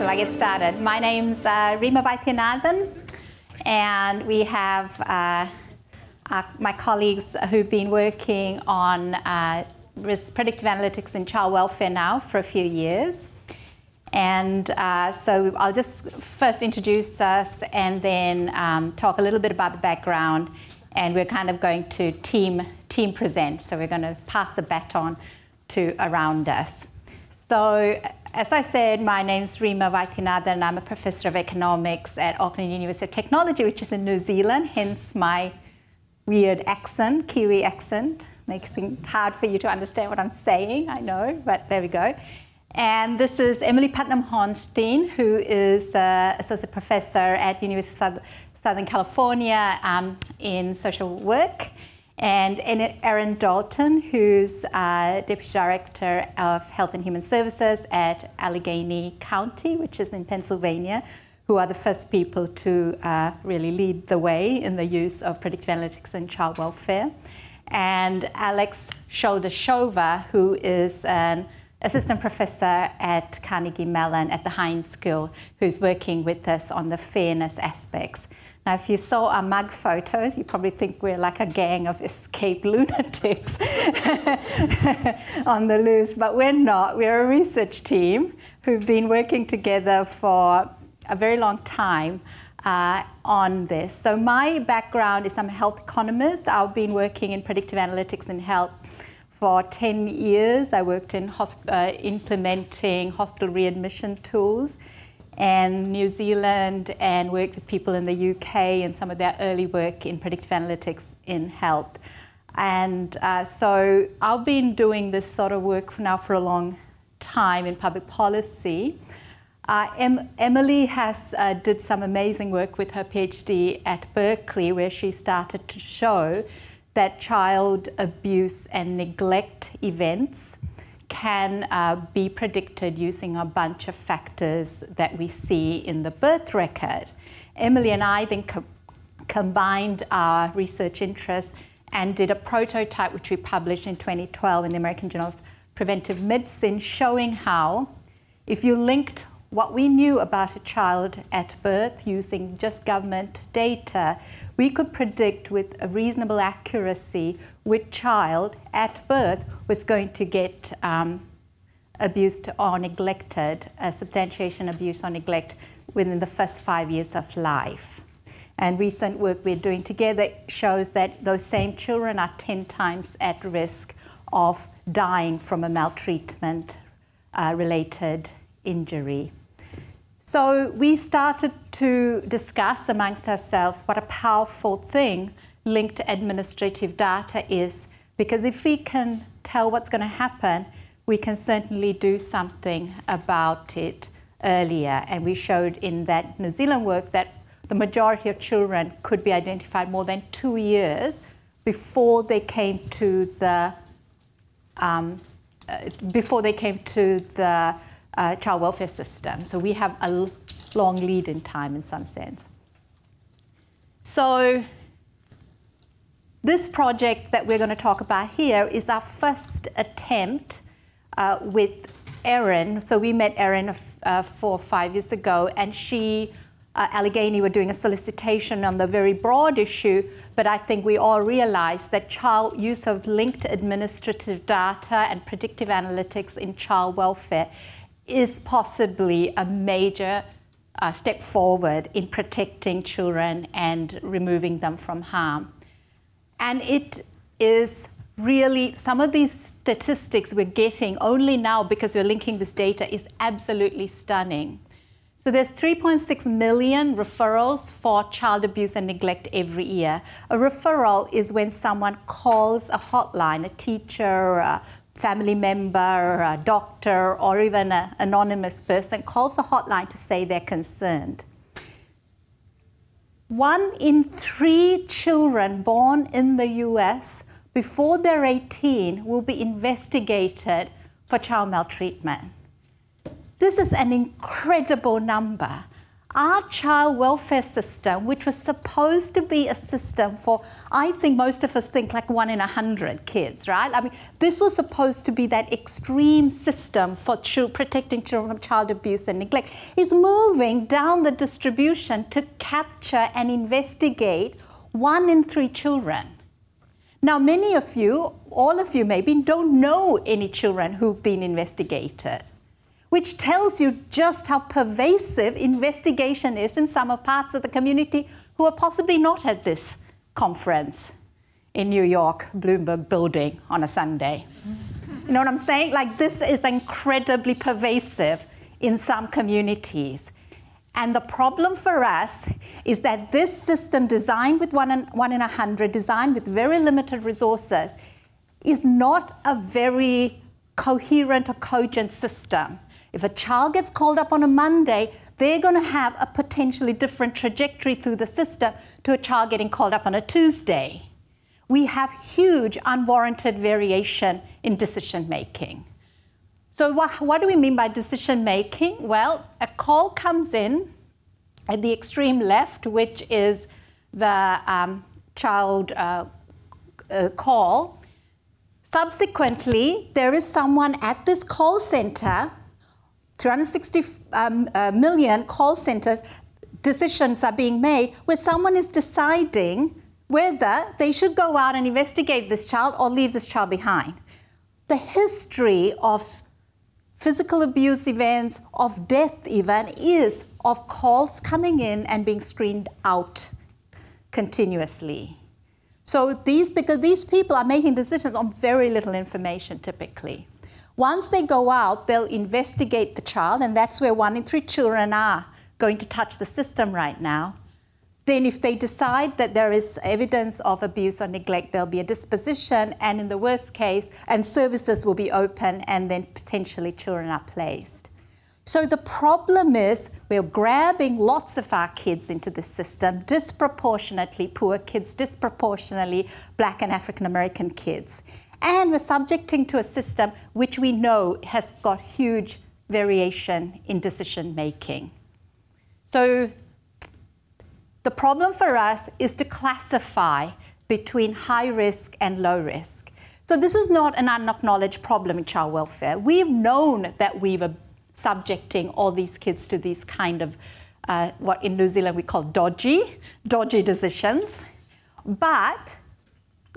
I get started. My name's Rima Vaidyanathan, and we have my colleagues who've been working on predictive analytics in child welfare now for a few years. And so I'll just first introduce us and then talk a little bit about the background, and we're kind of going to team present. So we're going to pass the baton to around us. So as I said, my name's Rima Vaidyanathan, and I'm a professor of economics at Auckland University of Technology, which is in New Zealand, hence my weird accent, Kiwi accent. Makes it hard for you to understand what I'm saying, I know, but there we go. And this is Emily Putnam-Hornstein, who is associate professor at University of Southern California in social work, and Erin Dalton, who's deputy director of Health and Human Services at Allegheny County, which is in Pennsylvania, who are the first people to really lead the way in the use of predictive analytics in child welfare. And Alex Shoulder-Shover, who is an assistant professor at Carnegie Mellon at the Heightened School, who's working with us on the fairness aspects. Now, if you saw our mug photos, you probably think we're like a gang of escaped lunatics on the loose, but we're not. We're a research team who've been working together for a very long time on this. So my background is I'm a health economist. I've been working in predictive analytics in health for 10 years. I worked in implementing hospital readmission tools in New Zealand and worked with people in the UK and some of their early work in predictive analytics in health. And so I've been doing this sort of work now for a long time in public policy. Emily has did some amazing work with her PhD at Berkeley, where she started to show that child abuse and neglect events can be predicted using a bunch of factors that we see in the birth record. Emily and I then combined our research interests and did a prototype which we published in 2012 in the American Journal of Preventive Medicine, showing how if you linked what we knew about a child at birth using just government data, we could predict with a reasonable accuracy which child at birth was going to get abused or neglected, substantiation, abuse or neglect within the first 5 years of life. And recent work we're doing together shows that those same children are 10 times at risk of dying from a maltreatment related injury. So we started to discuss amongst ourselves what a powerful thing linked administrative data is, because if we can tell what's going to happen, we can certainly do something about it earlier. And we showed in that New Zealand work that the majority of children could be identified more than 2 years before they came to the child welfare system. So we have a long lead in time in some sense. So this project that we're going to talk about here is our first attempt with Erin. So we met Erin 4 or 5 years ago, and she, Allegheny, were doing a solicitation on the very broad issue, but I think we all realized that child use of linked administrative data and predictive analytics in child welfare is possibly a major step forward in protecting children and removing them from harm. And it is really, some of these statistics we're getting only now because we're linking this data is absolutely stunning. So there's 3.6 million referrals for child abuse and neglect every year. A referral is when someone calls a hotline, a teacher, a family member, a doctor, or even an anonymous person calls a hotline to say they're concerned. 1 in 3 children born in the US before they're 18 will be investigated for child maltreatment. This is an incredible number. our child welfare system, which was supposed to be a system for, I think most of us think like 1 in 100 kids, right? I mean, this was supposed to be that extreme system for protecting children from child abuse and neglect, is moving down the distribution to capture and investigate 1 in 3 children. Now, many of you, all of you maybe, don't know any children who've been investigated, which tells you just how pervasive investigation is in some parts of the community who are possibly not at this conference in New York, Bloomberg building on a Sunday. You know what I'm saying? Like, this is incredibly pervasive in some communities. And the problem for us is that this system, designed with 1 in 100, designed with very limited resources, is not a very coherent or cogent system. If a child gets called up on a Monday, they're going to have a potentially different trajectory through the system to a child getting called up on a Tuesday. We have huge unwarranted variation in decision making. So what do we mean by decision making? Well, a call comes in at the extreme left, which is the child call. Subsequently, there is someone at this call center. 360 million call centers, decisions are being made where someone is deciding whether they should go out and investigate this child or leave this child behind. The history of physical abuse events, of death even, is of calls coming in and being screened out continuously. So because these people are making decisions on very little information typically. Once they go out, they'll investigate the child, and that's where 1 in 3 children are going to touch the system right now. Then if they decide that there is evidence of abuse or neglect, there'll be a disposition, and in the worst case, and services will be open, and then potentially children are placed. So the problem is we're grabbing lots of our kids into the system, disproportionately poor kids, disproportionately Black and African American kids. And we're subjecting to a system which we know has got huge variation in decision making. So the problem for us is to classify between high risk and low risk. So this is not an unacknowledged problem in child welfare. We've known that we were subjecting all these kids to these kind of, what in New Zealand we call dodgy decisions. But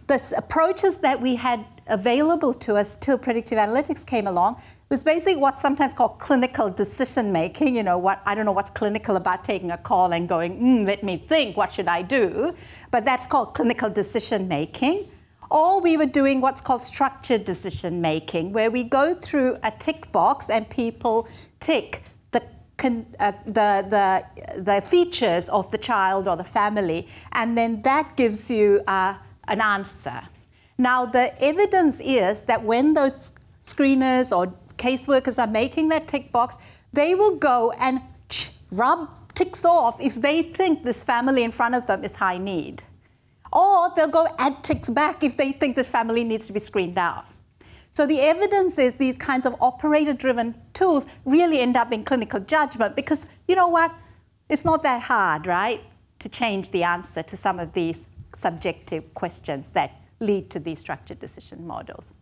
the approaches that we had available to us till predictive analytics came along was basically what's sometimes called clinical decision making. You know, I don't know what's clinical about taking a call and going, let me think, what should I do? But that's called clinical decision making. Or we were doing what's called structured decision making, where we go through a tick box and people tick the features of the child or the family, and then that gives you an answer. Now, the evidence is that when those screeners or caseworkers are making that tick box, they will go and rub ticks off if they think this family in front of them is high need. Or they'll go add ticks back if they think this family needs to be screened out. So the evidence is these kinds of operator-driven tools really end up in clinical judgment because, you know what, it's not that hard, right, to change the answer to some of these subjective questions that lead to these structured decision models.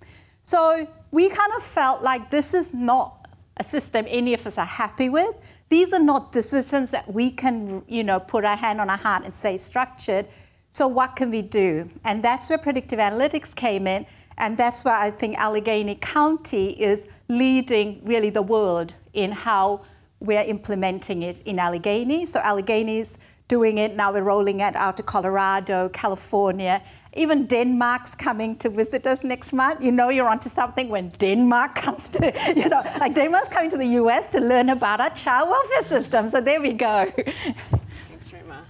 So we kind of felt like this is not a system any of us are happy with. These are not decisions that we can, you know, put our hand on our heart and say structured. So what can we do? And that's where predictive analytics came in, and that's why I think Allegheny County is leading really the world in how we're implementing it in Allegheny. So Allegheny's doing it, now we're rolling it out to Colorado, California. Even Denmark's coming to visit us next month. You know you're onto something when Denmark comes to, you know, like Denmark's coming to the US to learn about our child welfare system. So there we go. Thanks, Rima.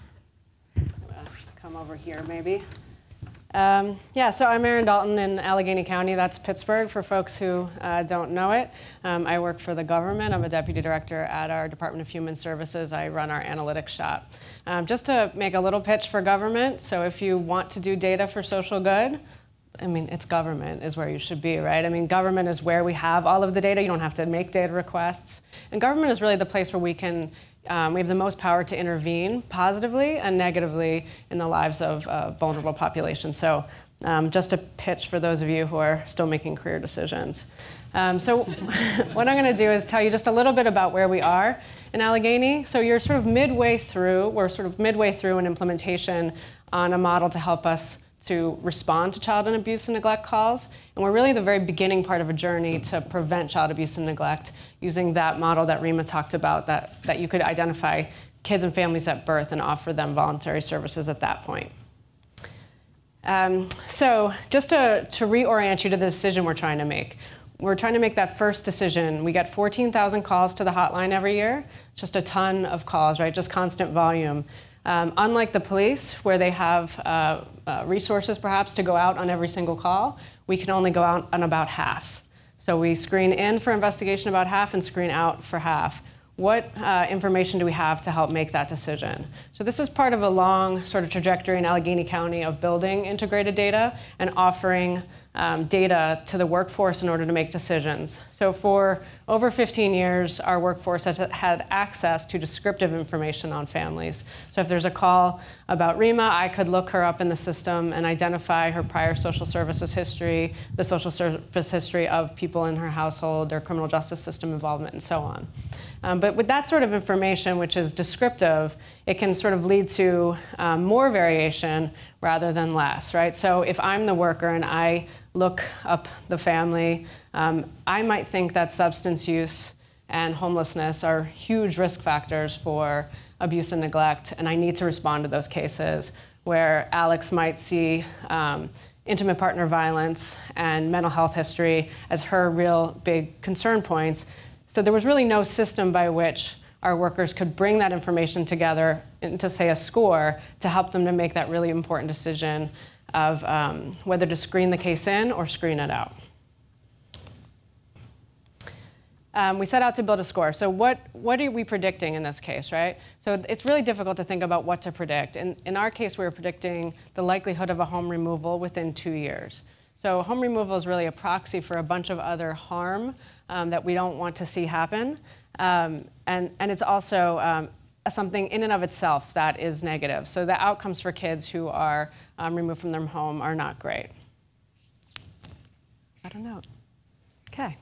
Come over here, maybe. Yeah, so I'm Erin Dalton in Allegheny County. That's Pittsburgh for folks who don't know it. I work for the government. I'm a deputy director at our Department of Human Services. I run our analytics shop. Just to make a little pitch for government, so if you want to do data for social good, I mean, it's government is where you should be, right? I mean, government is where we have all of the data. You don't have to make data requests. And government is really the place where we can we have the most power to intervene positively and negatively in the lives of vulnerable populations. So just a pitch for those of you who are still making career decisions. So what I'm going to do is tell you just a little bit about where we are in Allegheny. So you're sort of midway through, we're sort of midway through an implementation on a model to help us to respond to child and abuse and neglect calls. And we're really the very beginning part of a journey to prevent child abuse and neglect using that model that Rima talked about, that you could identify kids and families at birth and offer them voluntary services at that point. So just to reorient you to the decision we're trying to make. We're trying to make that first decision. We get 14,000 calls to the hotline every year. It's just a ton of calls, right? Just constant volume. Unlike the police, where they have resources perhaps to go out on every single call, we can only go out on about half. So we screen in for investigation about half and screen out for half. What information do we have to help make that decision? So this is part of a long sort of trajectory in Allegheny County of building integrated data and offering data to the workforce in order to make decisions. So for over 15 years, our workforce has had access to descriptive information on families. So if there's a call about Rima, I could look her up in the system and identify her prior social services history, the social service history of people in her household, their criminal justice system involvement, and so on. But with that sort of information, which is descriptive, it can sort of lead to more variation rather than less, right? So if I'm the worker and I look up the family, I might think that substance use and homelessness are huge risk factors for abuse and neglect, and I need to respond to those cases, where Alex might see intimate partner violence and mental health history as her real big concern points. So there was really no system by which our workers could bring that information together into, say, a score to help them to make that really important decision of whether to screen the case in or screen it out. We set out to build a score. So what are we predicting in this case, right? So it's really difficult to think about what to predict. In our case, we were predicting the likelihood of a home removal within 2 years. So home removal is really a proxy for a bunch of other harm that we don't want to see happen. And it's also something in and of itself that is negative. So the outcomes for kids who are removed from their home are not great. I don't know. Okay.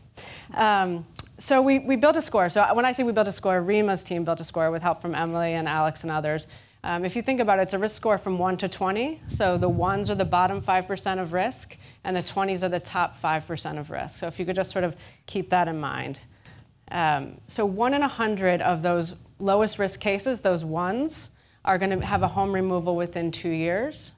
So we built a score. So when I say we built a score, Rima's team built a score with help from Emily and Alex and others. If you think about it, it's a risk score from 1 to 20. So the 1s are the bottom 5% of risk, and the 20s are the top 5% of risk. So if you could just sort of keep that in mind. So 1 in 100 of those lowest risk cases, those 1s, are going to have a home removal within 2 years,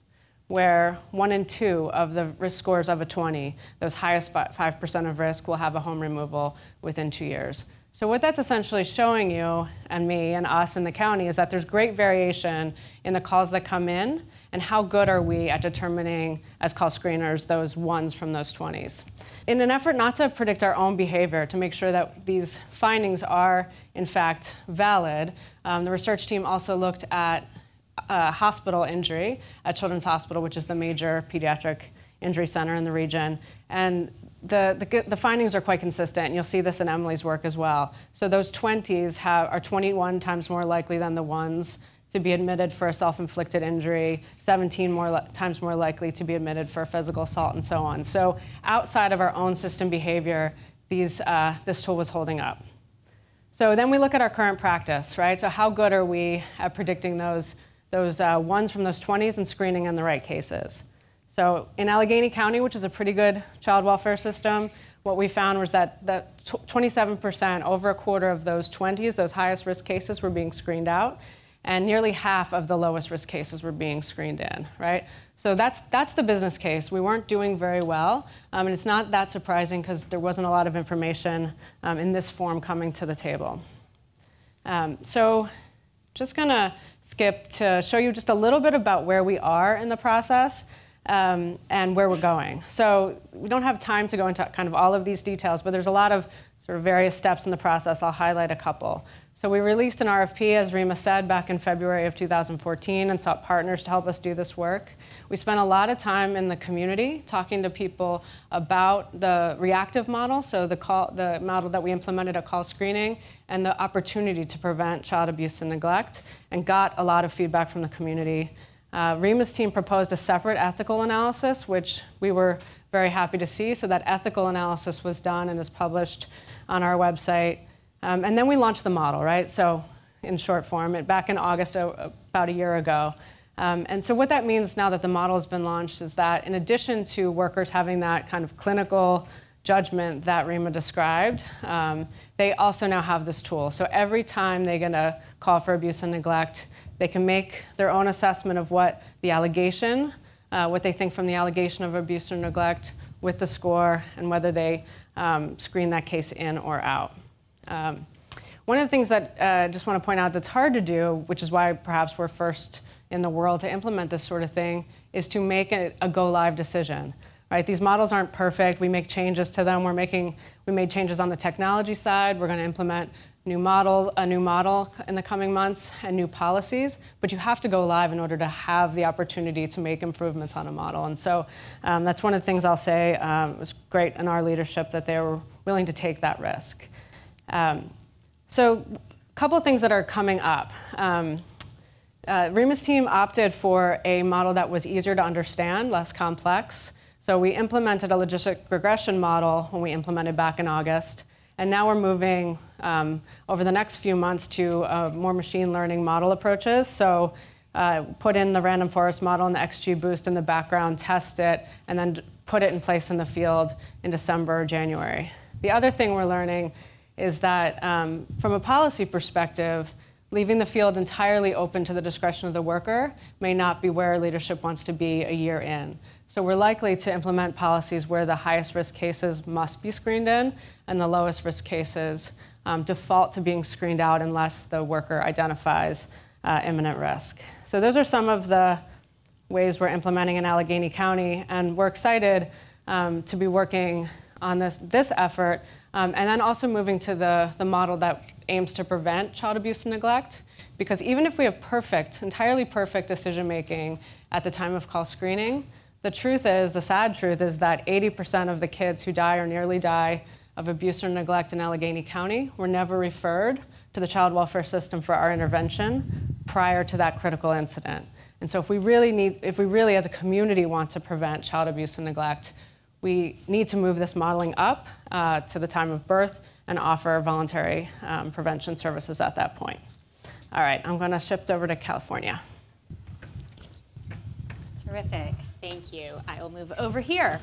where 1 in 2 of the risk scores of a 20, those highest 5% of risk, will have a home removal within 2 years. So what that's essentially showing you, and me and us in the county, is that there's great variation in the calls that come in, and how good are we at determining, as call screeners, those 1s from those 20s. In an effort not to predict our own behavior, to make sure that these findings are, in fact, valid, the research team also looked at hospital injury at Children's Hospital, which is the major pediatric injury center in the region. And the findings are quite consistent, and you'll see this in Emily's work as well. So those 20s are 21 times more likely than the 1s to be admitted for a self-inflicted injury, 17 times more likely to be admitted for physical assault, and so on. So outside of our own system behavior, this tool was holding up. So then we look at our current practice, right? So how good are we at predicting those 1s from those 20s and screening in the right cases? So in Allegheny County, which is a pretty good child welfare system, what we found was that 27%, over a quarter of those 20s, those highest risk cases, were being screened out, and nearly half of the lowest risk cases were being screened in, right? So that's the business case. We weren't doing very well, and it's not that surprising because there wasn't a lot of information in this form coming to the table. So just gonna skip to show you just a little bit about where we are in the process and where we're going. So we don't have time to go into kind of all of these details, but there's a lot of sort of various steps in the process. I'll highlight a couple. So we released an RFP, as Rima said, back in February of 2014 and sought partners to help us do this work. we spent a lot of time in the community talking to people about the reactive model, so the model that we implemented at call screening, and the opportunity to prevent child abuse and neglect, and got a lot of feedback from the community. Rima's team proposed a separate ethical analysis, which we were very happy to see. So that ethical analysis was done and is published on our website. And then we launched the model, right? So in short form, back in August, about a year ago. And so what that means now that the model has been launched is that in addition to workers having that kind of clinical judgment that Rima described, they also now have this tool. So every time they get a call for abuse and neglect, they can make their own assessment of what the allegation, what they think from the allegation of abuse or neglect with the score, and whether they screen that case in or out. One of the things that I just want to point out that's hard to do, which is why perhaps we're first in the world to implement this sort of thing, is to make a go-live decision. Right? These models aren't perfect. We make changes to them. We made changes on the technology side. We're going to implement a new model in the coming months and new policies. But you have to go live in order to have the opportunity to make improvements on a model. And so that's one of the things I'll say. It was great in our leadership that they were willing to take that risk. So a couple of things that are coming up. Rima's team opted for a model that was easier to understand, less complex. So we implemented a logistic regression model when we implemented back in August. And now we're moving over the next few months to more machine learning model approaches. So put in the random forest model and the XGBoost in the background, test it, and then put it in place in the field in December or January. The other thing we're learning is that from a policy perspective, leaving the field entirely open to the discretion of the worker may not be where leadership wants to be a year in. So we're likely to implement policies where the highest risk cases must be screened in and the lowest risk cases default to being screened out unless the worker identifies imminent risk. So those are some of the ways we're implementing in Allegheny County, and we're excited to be working on this effort and then also moving to the model that aims to prevent child abuse and neglect. Because even if we have entirely perfect decision making at the time of call screening, the sad truth is that 80% of the kids who die or nearly die of abuse or neglect in Allegheny County were never referred to the child welfare system for our intervention prior to that critical incident. And so if we really as a community want to prevent child abuse and neglect, we need to move this modeling up to the time of birth and offer voluntary prevention services at that point. All right, I'm going to shift over to California. Terrific. Thank you. I will move over here.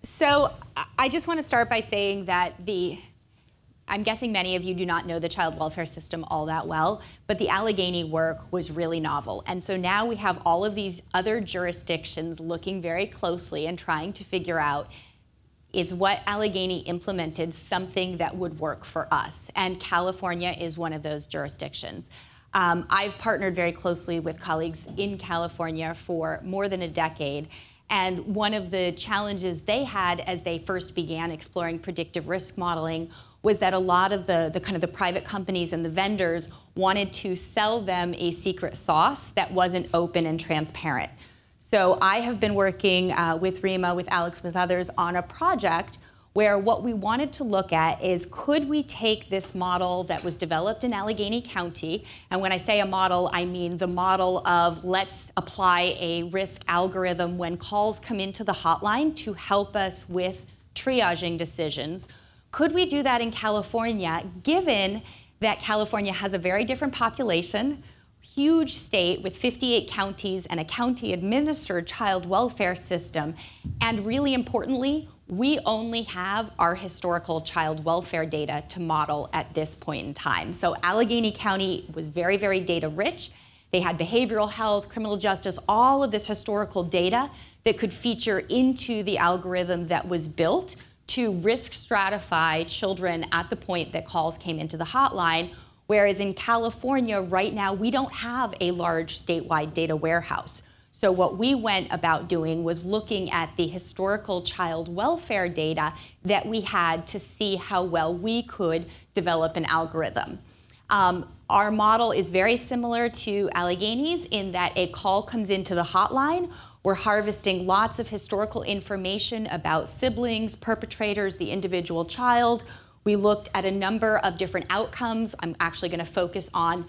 So I just want to start by saying that I'm guessing many of you do not know the child welfare system all that well, but the Allegheny work was really novel. And so now we have all of these other jurisdictions looking very closely and trying to figure out, is what Allegheny implemented something that would work for us? And California is one of those jurisdictions. I've partnered very closely with colleagues in California for more than a decade. And one of the challenges they had as they first began exploring predictive risk modeling was that a lot of the private companies and the vendors wanted to sell them a secret sauce that wasn't open and transparent. So I have been working with Rima, with Alex, with others on a project where what we wanted to look at is, could we take this model that was developed in Allegheny County, and when I say a model, I mean the model of let's apply a risk algorithm when calls come into the hotline to help us with triaging decisions. Could we do that in California, given that California has a very different population, huge state with 58 counties and a county-administered child welfare system, and really importantly, we only have our historical child welfare data to model at this point in time. So Allegheny County was very, very data rich. They had behavioral health, criminal justice, all of this historical data that could feature into the algorithm that was built to risk stratify children at the point that calls came into the hotline. Whereas in California, right now, we don't have a large statewide data warehouse. So what we went about doing was looking at the historical child welfare data that we had to see how well we could develop an algorithm. Our model is very similar to Allegheny's in that a call comes into the hotline. We're harvesting lots of historical information about siblings, perpetrators, the individual child. We looked at a number of different outcomes. I'm actually going to focus on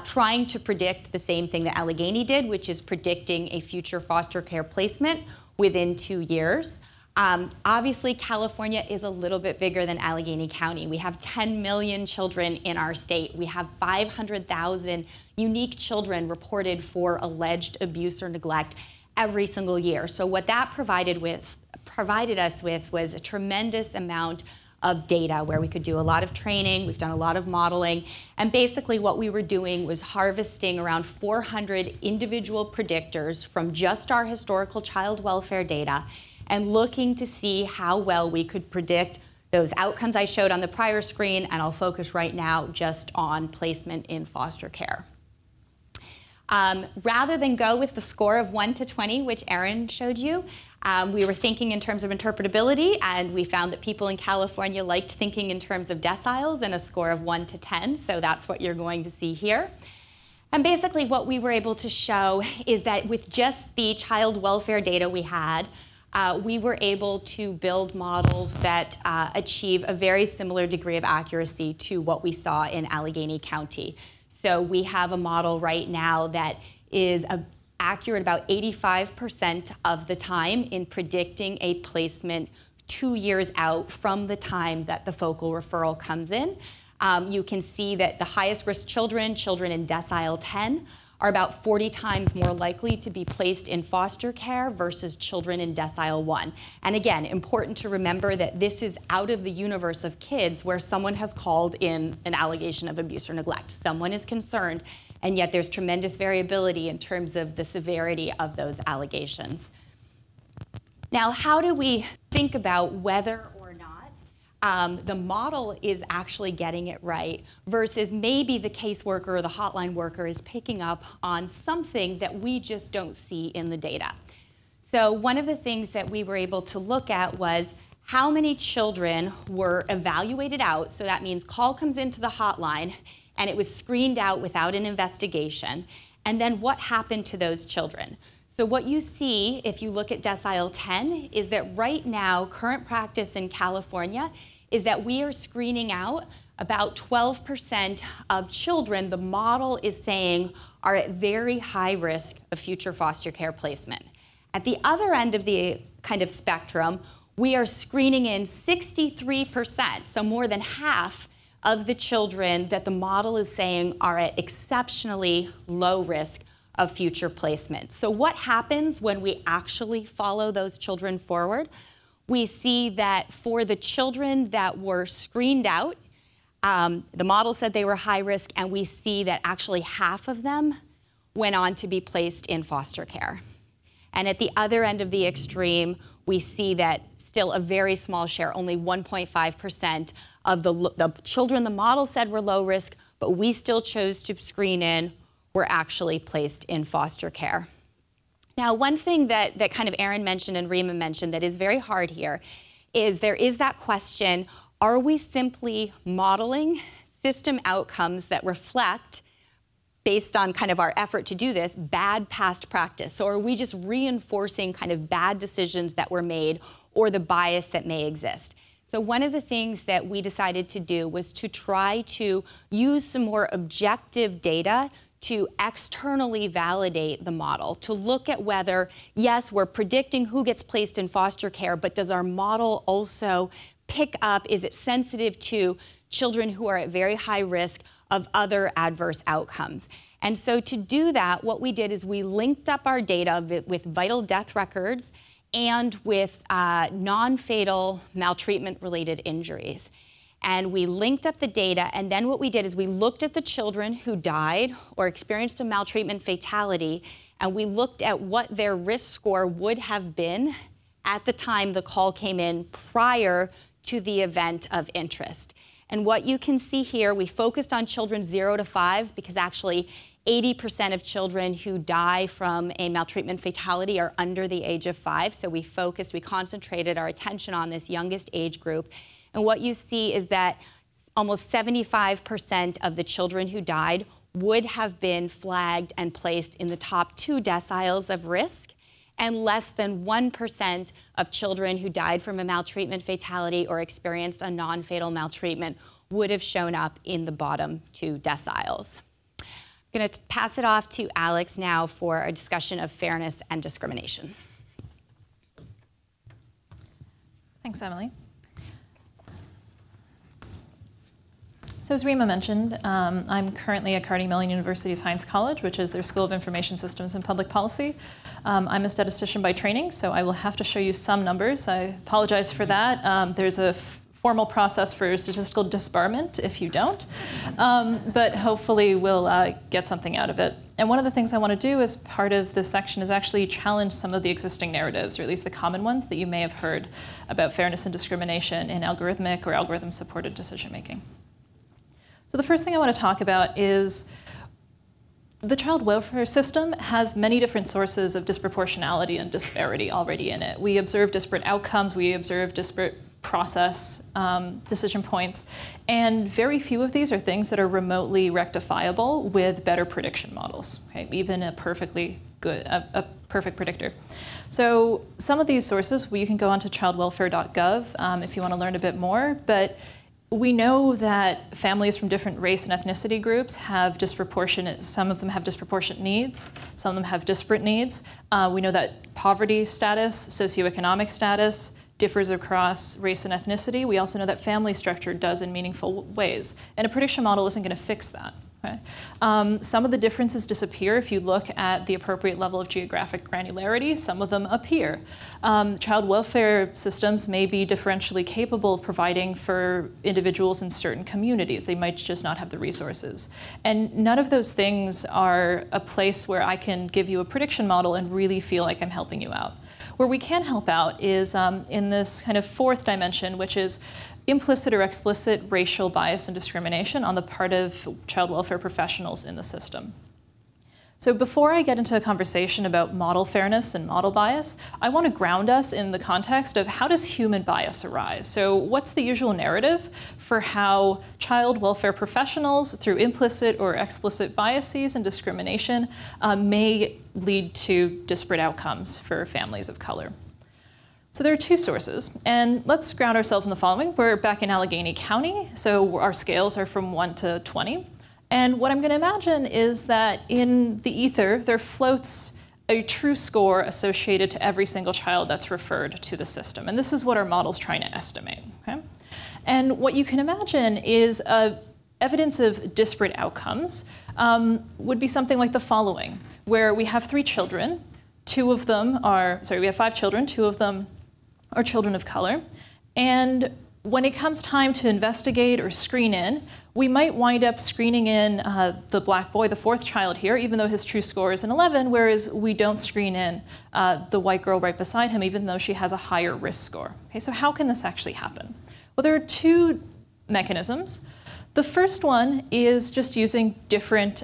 trying to predict the same thing that Allegheny did, which is predicting a future foster care placement within 2 years. Obviously, California is a little bit bigger than Allegheny County. We have 10 million children in our state. We have 500,000 unique children reported for alleged abuse or neglect every single year. So what that provided us with was a tremendous amount of data where we could do a lot of training. We've done a lot of modeling. And basically what we were doing was harvesting around 400 individual predictors from just our historical child welfare data and looking to see how well we could predict those outcomes I showed on the prior screen, and I'll focus right now just on placement in foster care. Rather than go with the score of 1 to 20, which Erin showed you, we were thinking in terms of interpretability, and we found that people in California liked thinking in terms of deciles and a score of 1 to 10, so that's what you're going to see here. And basically what we were able to show is that with just the child welfare data we had, we were able to build models that achieve a very similar degree of accuracy to what we saw in Allegheny County. So we have a model right now that is accurate about 85% of the time in predicting a placement 2 years out from the time that the focal referral comes in. You can see that the highest risk children in decile 10, are about 40 times more likely to be placed in foster care versus children in decile 1. And again, important to remember that this is out of the universe of kids where someone has called in an allegation of abuse or neglect. Someone is concerned, and yet there's tremendous variability in terms of the severity of those allegations. Now, how do we think about whether or not the model is actually getting it right versus maybe the caseworker or the hotline worker is picking up on something that we just don't see in the data? So one of the things that we were able to look at was how many children were evaluated out. So that means call comes into the hotline and it was screened out without an investigation. And then what happened to those children? So what you see if you look at decile 10 is that right now, current practice in California is that we are screening out about 12% of children the model is saying are at very high risk of future foster care placement. At the other end of the kind of spectrum, we are screening in 63%, so more than half of the children that the model is saying are at exceptionally low risk of future placement. So what happens when we actually follow those children forward? We see that for the children that were screened out, the model said they were high risk, and we see that actually half of them went on to be placed in foster care. And at the other end of the extreme, we see that still a very small share, only 1.5% of the children the model said were low risk, but we still chose to screen in, were actually placed in foster care. Now, one thing that kind of Erin mentioned and Rima mentioned that is very hard here is there is that question, are we simply modeling system outcomes that reflect, based on kind of our effort to do this, bad past practice? So are we just reinforcing kind of bad decisions that were made or the bias that may exist? So one of the things that we decided to do was to try to use some more objective data to externally validate the model, to look at whether, yes, we're predicting who gets placed in foster care, but does our model also pick up, is it sensitive to children who are at very high risk of other adverse outcomes? And so to do that, what we did is we linked up our data with vital death records and with non-fatal maltreatment-related injuries. And we linked up the data, and then what we did is we looked at the children who died or experienced a maltreatment fatality, and we looked at what their risk score would have been at the time the call came in prior to the event of interest. And what you can see here, we focused on children 0 to 5 because actually 80% of children who die from a maltreatment fatality are under the age of 5. So we concentrated our attention on this youngest age group. And what you see is that almost 75% of the children who died would have been flagged and placed in the top 2 deciles of risk, and less than 1% of children who died from a maltreatment fatality or experienced a non-fatal maltreatment would have shown up in the bottom 2 deciles. I'm going to pass it off to Alex now for a discussion of fairness and discrimination. Thanks, Emily. So as Rima mentioned, I'm currently at Carnegie Mellon University's Heinz College, which is their School of Information Systems and Public Policy. I'm a statistician by training, so I will have to show you some numbers. I apologize for that. There's a formal process for statistical disbarment if you don't, but hopefully we'll get something out of it. And one of the things I want to do as part of this section is actually challenge some of the existing narratives, or at least the common ones that you may have heard about fairness and discrimination in algorithmic or algorithm-supported decision-making. So the first thing I want to talk about is the child welfare system has many different sources of disproportionality and disparity already in it. We observe disparate outcomes, we observe disparate process decision points, and very few of these are things that are remotely rectifiable with better prediction models, okay? Even a perfectly good, a perfect predictor. So some of these sources, well, you can go onto childwelfare.gov if you want to learn a bit more, but we know that families from different race and ethnicity groups have disproportionate, some of them have disproportionate needs, some of them have disparate needs. We know that poverty status, socioeconomic status differs across race and ethnicity. We also know that family structure does in meaningful ways, and a prediction model isn't going to fix that. Okay? Some of the differences disappear if you look at the appropriate level of geographic granularity. Some of them appear. Child welfare systems may be differentially capable of providing for individuals in certain communities. They might just not have the resources. And none of those things are a place where I can give you a prediction model and really feel like I'm helping you out. Where we can help out is in this kind of 4th dimension, which is implicit or explicit racial bias and discrimination on the part of child welfare professionals in the system. So before I get into a conversation about model fairness and model bias, I want to ground us in the context of how does human bias arise? So what's the usual narrative for how child welfare professionals, through implicit or explicit biases and discrimination, may lead to disparate outcomes for families of color? So there are 2 sources, and let's ground ourselves in the following. We're back in Allegheny County, so our scales are from 1 to 20. And what I'm going to imagine is that in the ether, there floats a true score associated to every single child that's referred to the system. And this is what our model's trying to estimate. Okay? And what you can imagine is evidence of disparate outcomes would be something like the following, where we have 3 children. 2 of them are, we have 5 children, 2 of them are children of color. And when it comes time to investigate or screen in, we might wind up screening in the black boy, the 4th child here, even though his true score is an 11, whereas we don't screen in the white girl right beside him, even though she has a higher risk score. Okay, so how can this actually happen? Well, there are 2 mechanisms. The first one is just using different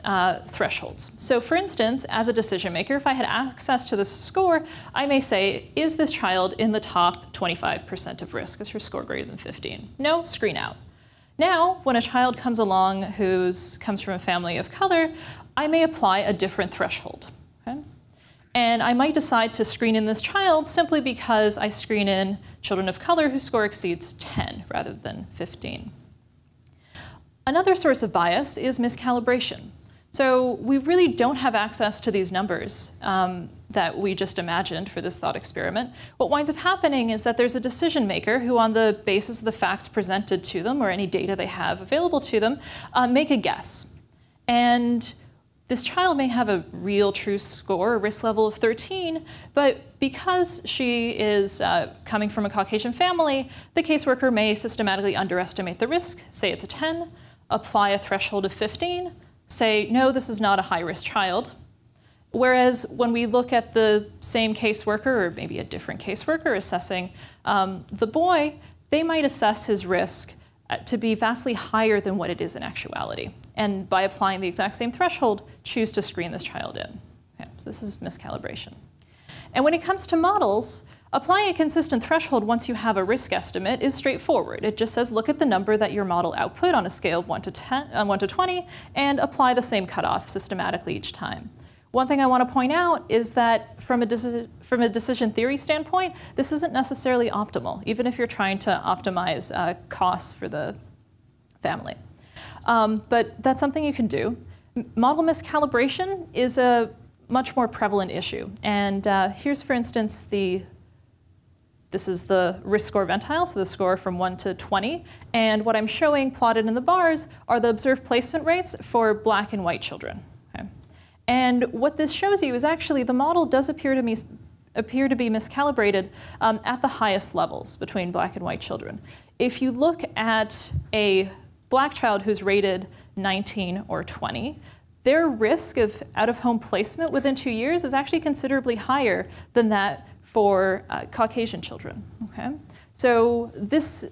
thresholds. So for instance, as a decision maker, if I had access to the score, I may say, is this child in the top 25% of risk? Is her score greater than 15? No, screen out. Now, when a child comes along who comes from a family of color, I may apply a different threshold. Okay? And I might decide to screen in this child simply because I screen in children of color whose score exceeds 10 rather than 15. Another source of bias is miscalibration. So we really don't have access to these numbers that we just imagined for this thought experiment. What winds up happening is that there's a decision maker who, on the basis of the facts presented to them or any data they have available to them, make a guess. And this child may have a real true score, a risk level of 13, but because she is coming from a Caucasian family, the caseworker may systematically underestimate the risk, say it's a 10, apply a threshold of 15, say, no, this is not a high-risk child. Whereas when we look at the same caseworker, or maybe a different caseworker assessing the boy, they might assess his risk to be vastly higher than what it is in actuality. And by applying the exact same threshold, choose to screen this child in. Okay, so this is miscalibration. And when it comes to models, Applying a consistent threshold once you have a risk estimate is straightforward. It just says look at the number that your model output on a scale of 1 to 20 and apply the same cutoff systematically each time. One thing I want to point out is that from a decision theory standpoint, this isn't necessarily optimal, even if you're trying to optimize costs for the family. But that's something you can do. Model miscalibration is a much more prevalent issue. And here's, for instance, this is the risk score ventile, so the score from 1 to 20. And what I'm showing plotted in the bars are the observed placement rates for Black and white children. Okay? And what this shows you is actually the model does appear to be miscalibrated at the highest levels between Black and white children. If you look at a Black child who's rated 19 or 20, their risk of out-of-home placement within 2 years is actually considerably higher than that for Caucasian children. Okay? So this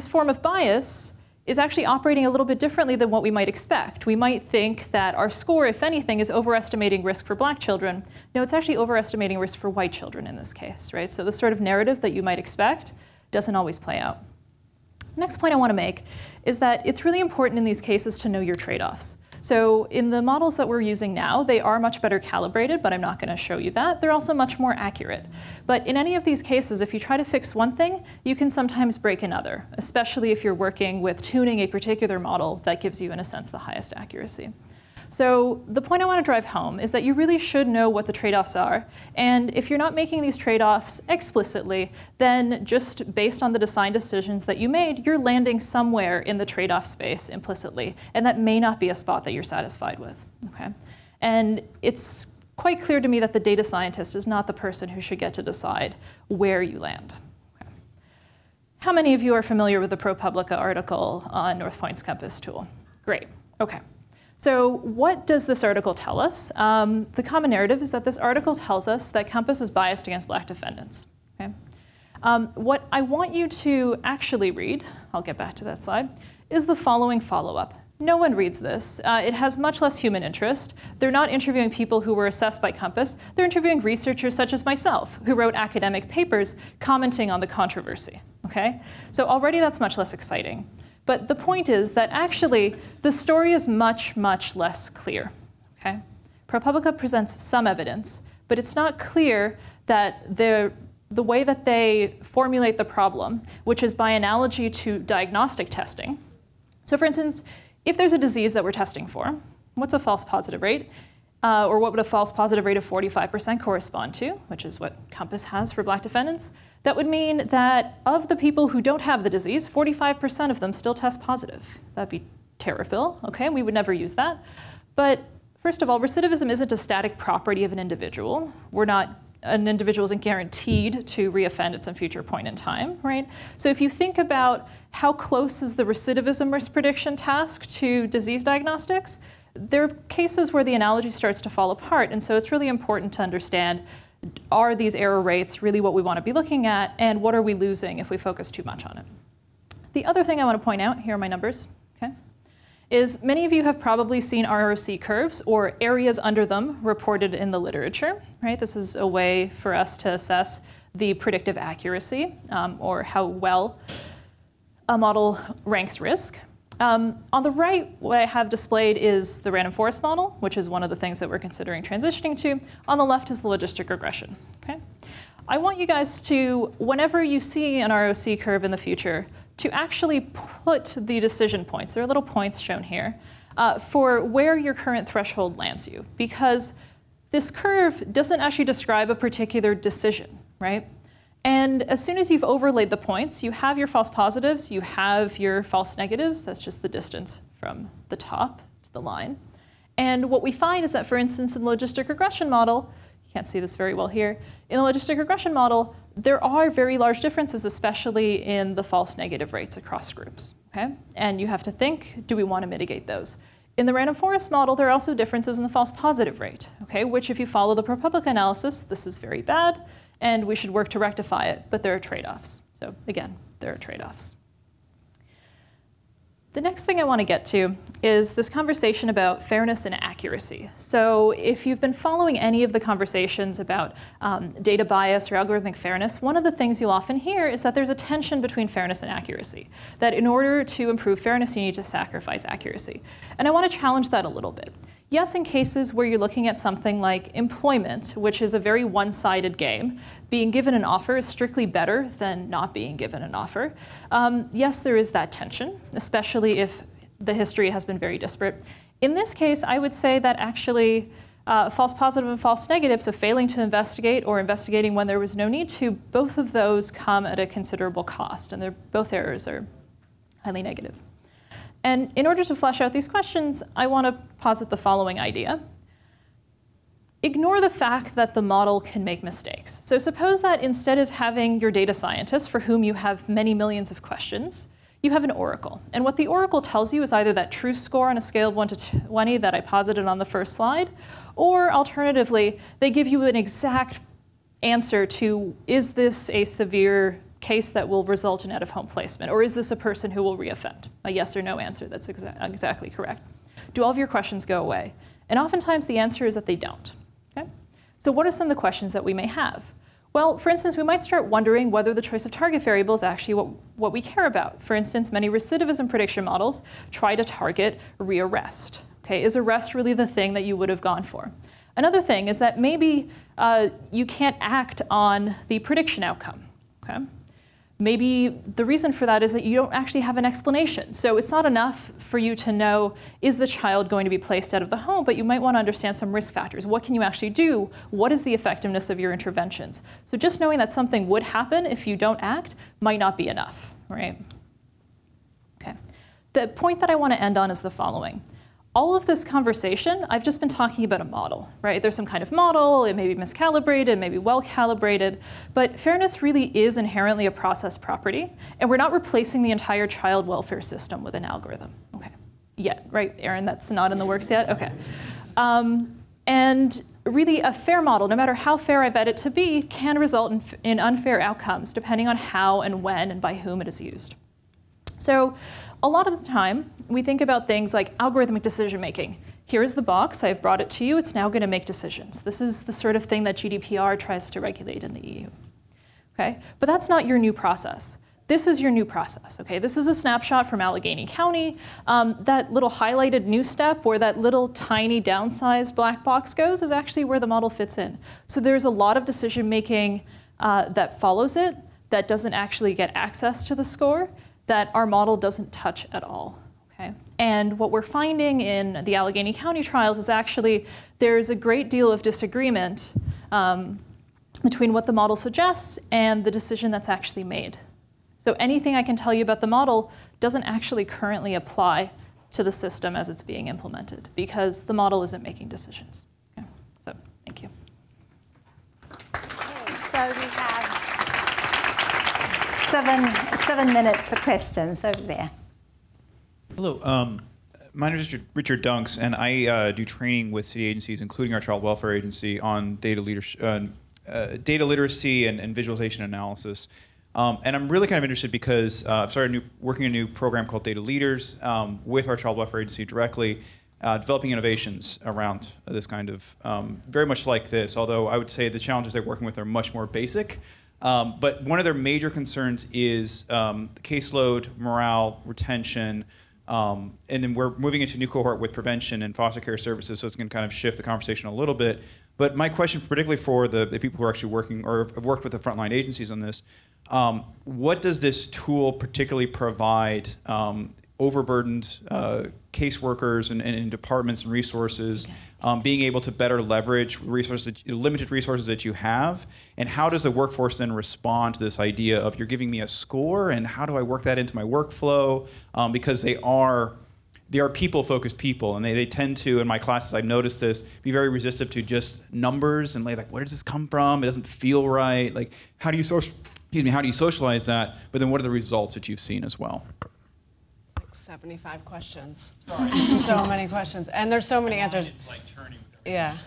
form of bias is actually operating a little bit differently than what we might expect. We might think that our score, if anything, is overestimating risk for Black children. No, it's actually overestimating risk for white children in this case, right? So the sort of narrative that you might expect doesn't always play out. The next point I want to make is that it's really important in these cases to know your trade-offs. So in the models that we're using now, they are much better calibrated, but I'm not going to show you that. They're also much more accurate. But in any of these cases, if you try to fix one thing, you can sometimes break another, especially if you're working with tuning a particular model that gives you, in a sense, the highest accuracy. So the point I want to drive home is that you really should know what the trade-offs are. And if you're not making these trade-offs explicitly, then just based on the design decisions that you made, you're landing somewhere in the trade-off space implicitly. And that may not be a spot that you're satisfied with. Okay? And it's quite clear to me that the data scientist is not the person who should get to decide where you land. Okay. How many of you are familiar with the ProPublica article on North Point's Compass tool? Great. Okay. So what does this article tell us? The common narrative is that this article tells us that Compass is biased against Black defendants. Okay? What I want you to actually read, I'll get back to that slide, is the following follow-up. No one reads this. It has much less human interest. They're not interviewing people who were assessed by Compass. They're interviewing researchers such as myself, who wrote academic papers commenting on the controversy. Okay? So already that's much less exciting. But the point is that actually the story is much, much less clear. Okay? ProPublica presents some evidence, but it's not clear that the way that they formulate the problem, which is by analogy to diagnostic testing. So for instance, if there's a disease that we're testing for, what's a false positive rate? Or what would a false positive rate of 45% correspond to, which is what Compass has for Black defendants? That would mean that of the people who don't have the disease, 45% of them still test positive. That'd be terrible, okay? We would never use that. But first of all, recidivism isn't a static property of an individual. An individual isn't guaranteed to reoffend at some future point in time, right? So if you think about how close is the recidivism risk prediction task to disease diagnostics, there are cases where the analogy starts to fall apart. And so it's really important to understand, are these error rates really what we want to be looking at? And what are we losing if we focus too much on it? The other thing I want to point out, here are my numbers, okay, is many of you have probably seen ROC curves or areas under them reported in the literature, right? This is a way for us to assess the predictive accuracy or how well a model ranks risk. On the right, what I have displayed is the random forest model, which is one of the things that we're considering transitioning to. On the left is the logistic regression. Okay? I want you guys to, whenever you see an ROC curve in the future, to actually put the decision points, there are little points shown here, for where your current threshold lands you. Because this curve doesn't actually describe a particular decision, right? And as soon as you've overlaid the points, you have your false positives, you have your false negatives. That's just the distance from the top to the line. And what we find is that, for instance, in the logistic regression model, you can't see this very well here, in the logistic regression model, there are very large differences, especially in the false negative rates across groups. Okay? And you have to think, do we want to mitigate those? In the random forest model, there are also differences in the false positive rate, okay? Which, if you follow the ProPublica analysis, this is very bad. And we should work to rectify it, but there are trade-offs. So again, there are trade-offs. The next thing I want to get to is this conversation about fairness and accuracy. So if you've been following any of the conversations about data bias or algorithmic fairness, one of the things you'll often hear is that there's a tension between fairness and accuracy, that in order to improve fairness, you need to sacrifice accuracy. And I want to challenge that a little bit. Yes, in cases where you're looking at something like employment, which is a very one-sided game, being given an offer is strictly better than not being given an offer. Yes, there is that tension, especially if the history has been very disparate. In this case, I would say that actually false positive and false negative, so failing to investigate or investigating when there was no need to, both of those come at a considerable cost, and both errors are highly negative. And in order to flesh out these questions, I want to posit the following idea. Ignore the fact that the model can make mistakes. So suppose that instead of having your data scientist, for whom you have many millions of questions, you have an oracle. And what the oracle tells you is either that true score on a scale of 1 to 20 that I posited on the first slide, or alternatively, they give you an exact answer to, is this a severe case that will result in out-of-home placement, or is this a person who will reoffend? A yes or no answer, that's exactly correct. Do all of your questions go away? And oftentimes the answer is that they don't. Okay? So what are some of the questions that we may have? Well, for instance, we might start wondering whether the choice of target variable is actually what we care about. For instance, many recidivism prediction models try to target rearrest. Okay? Is arrest really the thing that you would have gone for? Another thing is that maybe you can't act on the prediction outcome. Okay? Maybe the reason for that is that you don't actually have an explanation. So it's not enough for you to know, is the child going to be placed out of the home, but you might want to understand some risk factors. What can you actually do? What is the effectiveness of your interventions? So just knowing that something would happen if you don't act might not be enough, right? Okay. The point that I want to end on is the following. All of this conversation, I've just been talking about a model, right? There's some kind of model, it may be miscalibrated, it may be well calibrated, but fairness really is inherently a process property, and we're not replacing the entire child welfare system with an algorithm, okay? Yet, right, Erin, that's not in the works yet? Okay. And really a fair model, no matter how fair I vet it to be, can result in unfair outcomes depending on how and when and by whom it is used. So a lot of the time, we think about things like algorithmic decision making. Here is the box, I've brought it to you, it's now going to make decisions. This is the sort of thing that GDPR tries to regulate in the EU. Okay? But that's not your new process. This is your new process. Okay? This is a snapshot from Allegheny County. That little highlighted new step where that little tiny downsized black box goes is actually where the model fits in. So there's a lot of decision making that follows it that doesn't actually get access to the score, that our model doesn't touch at all. Okay? And what we're finding in the Allegheny County trials is actually there's a great deal of disagreement between what the model suggests and the decision that's actually made. So anything I can tell you about the model doesn't actually currently apply to the system as it's being implemented because the model isn't making decisions. Okay? So thank you. Okay, so we have 7 minutes for questions over there. Hello, my name is Richard Dunks, and I do training with city agencies, including our child welfare agency, on data literacy and visualization analysis. And I'm really kind of interested because I've started working a new program called Data Leaders with our child welfare agency directly, developing innovations around this kind of, very much like this, although I would say the challenges they're working with are much more basic. But one of their major concerns is the caseload, morale, retention, and then we're moving into a new cohort with prevention and foster care services, so it's going to kind of shift the conversation a little bit. But my question, particularly for the people who are actually working or have worked with the frontline agencies on this, what does this tool particularly provide overburdened caseworkers and departments and resources, being able to better leverage limited resources that you have, and how does the workforce then respond to this idea of you're giving me a score, and how do I work that into my workflow? Because they are people-focused people, and they tend to, in my classes, I've noticed this, be very resistant to just numbers and like, where does this come from? It doesn't feel right. Like, how do you socialize that? But then what are the results that you've seen as well? 75 questions. Sorry. So many questions. And there's so many answers. It's like churning with yeah.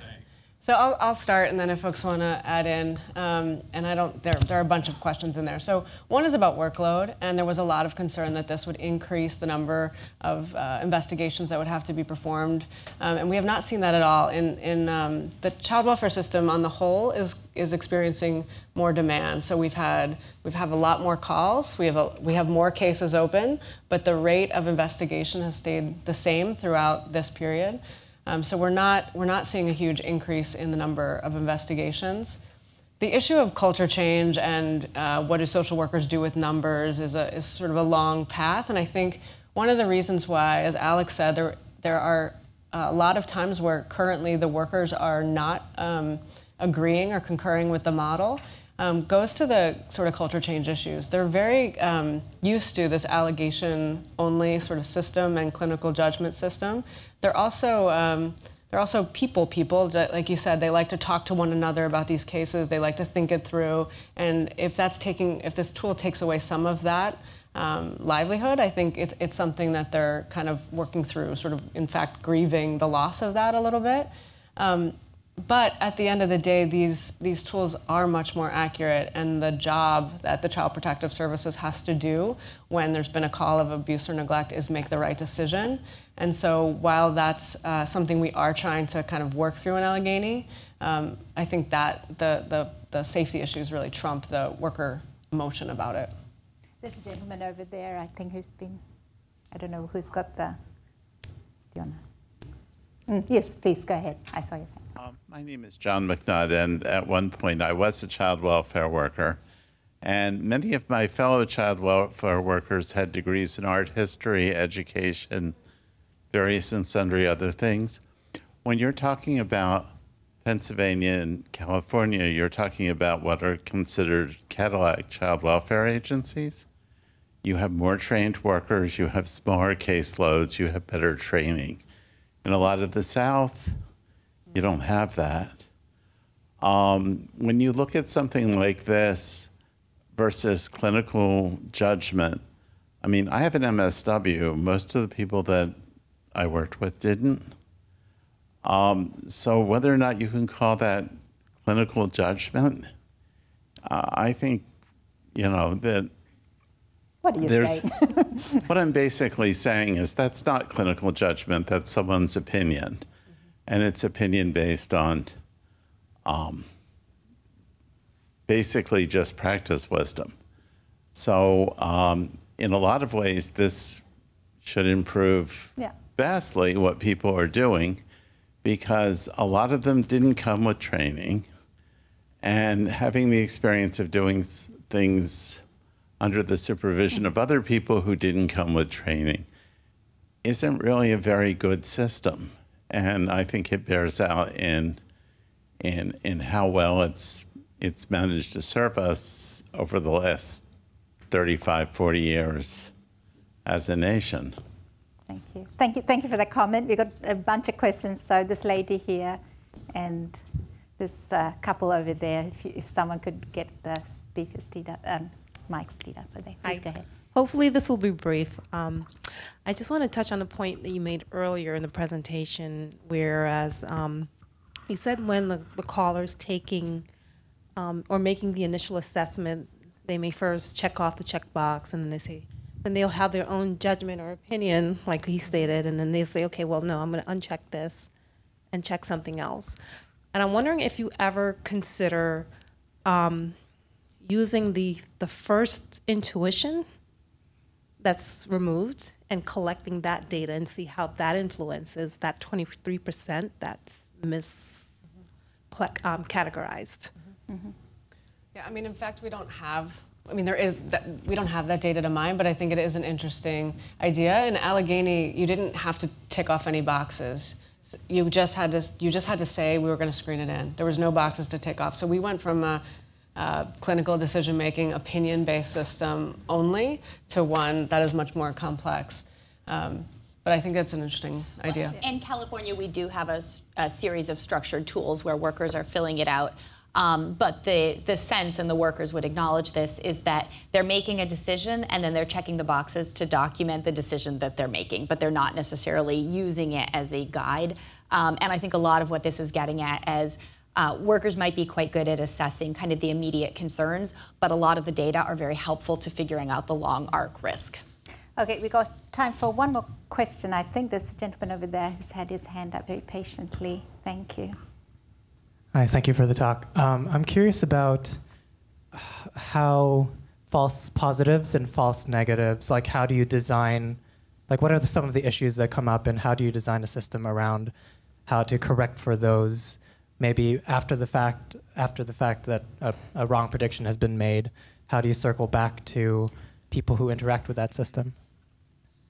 So I'll start, and then if folks want to add in, and there are a bunch of questions in there. So one is about workload, and there was a lot of concern that this would increase the number of investigations that would have to be performed, and we have not seen that at all. The child welfare system on the whole is experiencing more demand. So we have a lot more calls, we have more cases open, but the rate of investigation has stayed the same throughout this period. So we're not seeing a huge increase in the number of investigations. The issue of culture change and what do social workers do with numbers is sort of a long path, and I think one of the reasons why, as Alex said, there are a lot of times where currently the workers are not agreeing or concurring with the model, goes to the sort of culture change issues. They're very used to this allegation-only sort of system and clinical judgment system. They're also people, like you said, they like to talk to one another about these cases, they like to think it through, and if this tool takes away some of that livelihood, I think it's something that they're kind of working through, sort of, in fact, grieving the loss of that a little bit. But at the end of the day, these tools are much more accurate, and the job that the Child Protective Services has to do when there's been a call of abuse or neglect is make the right decision. And so while that's something we are trying to kind of work through in Allegheny, I think that the safety issues really trump the worker emotion about it. There's a gentleman over there, I think, I don't know who's got do you want to? Yes, please, go ahead. I saw your hand. My name is John McNutt, and at one point I was a child welfare worker. And many of my fellow child welfare workers had degrees in art history, education, various and sundry other things. When you're talking about Pennsylvania and California, you're talking about what are considered Cadillac child welfare agencies. You have more trained workers, you have smaller caseloads, you have better training. In a lot of the South, you don't have that. When you look at something like this versus clinical judgment, I mean, I have an MSW. Most of the people that I worked with didn't. So whether or not you can call that clinical judgment, I think, that what do you say? What I'm basically saying is that's not clinical judgment, that's someone's opinion. And it's opinion based on basically just practice wisdom. So in a lot of ways, this should improve vastly what people are doing, because a lot of them didn't come with training, and having the experience of doing things under the supervision of other people who didn't come with training isn't really a very good system. And I think it bears out in how well it's managed to serve us over the last 35, 40 years as a nation. Thank you. Thank you for that comment. We've got a bunch of questions. So this lady here and this couple over there, if someone could get the speakers teed up, mics teed up over there. Please go ahead. Hopefully this will be brief. I just want to touch on the point that you made earlier in the presentation, whereas you said when the caller's taking or making the initial assessment, they may first check off the checkbox, and then they'll have their own judgment or opinion, like he stated, and then they'll say, okay, well, no, I'm going to uncheck this and check something else. And I'm wondering if you ever consider using the first intuition that's removed and collecting that data and see how that influences that 23% that's categorized. Yeah, I mean, in fact, we don't have that data to mine, but I think it is an interesting idea. In Allegheny, you didn't have to tick off any boxes. So you just had to say we were going to screen it in. There was no boxes to tick off. So we went from a clinical decision-making, opinion-based system only to one that is much more complex. But I think that's an interesting idea. In California, we do have a series of structured tools where workers are filling it out. But the sense, and the workers would acknowledge this, is that they're making a decision and then they're checking the boxes to document the decision that they're making, but they're not necessarily using it as a guide. And I think a lot of what this is getting at is workers might be quite good at assessing kind of the immediate concerns, but a lot of the data are very helpful to figuring out the long arc risk. Okay, we got time for one more question. I think there's a gentleman over there who's had his hand up very patiently. Thank you. Hi, thank you for the talk. I'm curious about how false positives and false negatives, like how do you design, like what are some of the issues that come up and how do you design a system around how to correct for those maybe after the fact that a wrong prediction has been made? How do you circle back to people who interact with that system?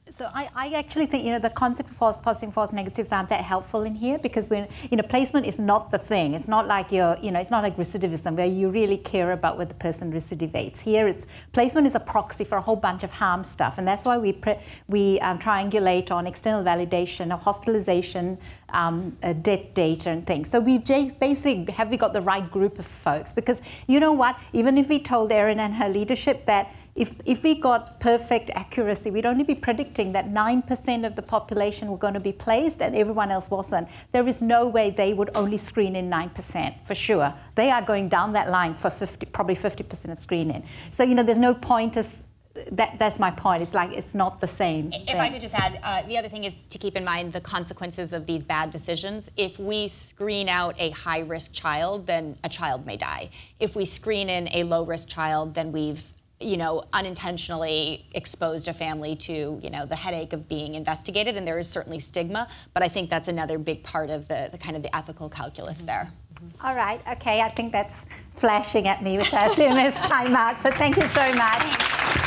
So I actually think, the concept of false positives, false negatives aren't that helpful in here because when, placement is not the thing. It's not like it's not like recidivism where you really care about what the person recidivates. Here, placement is a proxy for a whole bunch of harm stuff, and that's why we triangulate on external validation of hospitalization, death data and things. So we basically have we got the right group of folks because you know what? Even if we told Erin and her leadership that if we got perfect accuracy, we'd only be predicting that 9% of the population were going to be placed and everyone else wasn't. There is no way they would only screen in 9%, for sure. They are going down that line for probably 50% of screening. So, there's no point that's my point. It's like it's not the same. If I could just add, the other thing is to keep in mind the consequences of these bad decisions. If we screen out a high-risk child, then a child may die. If we screen in a low-risk child, then we've unintentionally exposed a family to, the headache of being investigated, and there is certainly stigma, but I think that's another big part of the kind of the ethical calculus there. All right, okay, I think that's flashing at me, which I assume is time out, so thank you so much.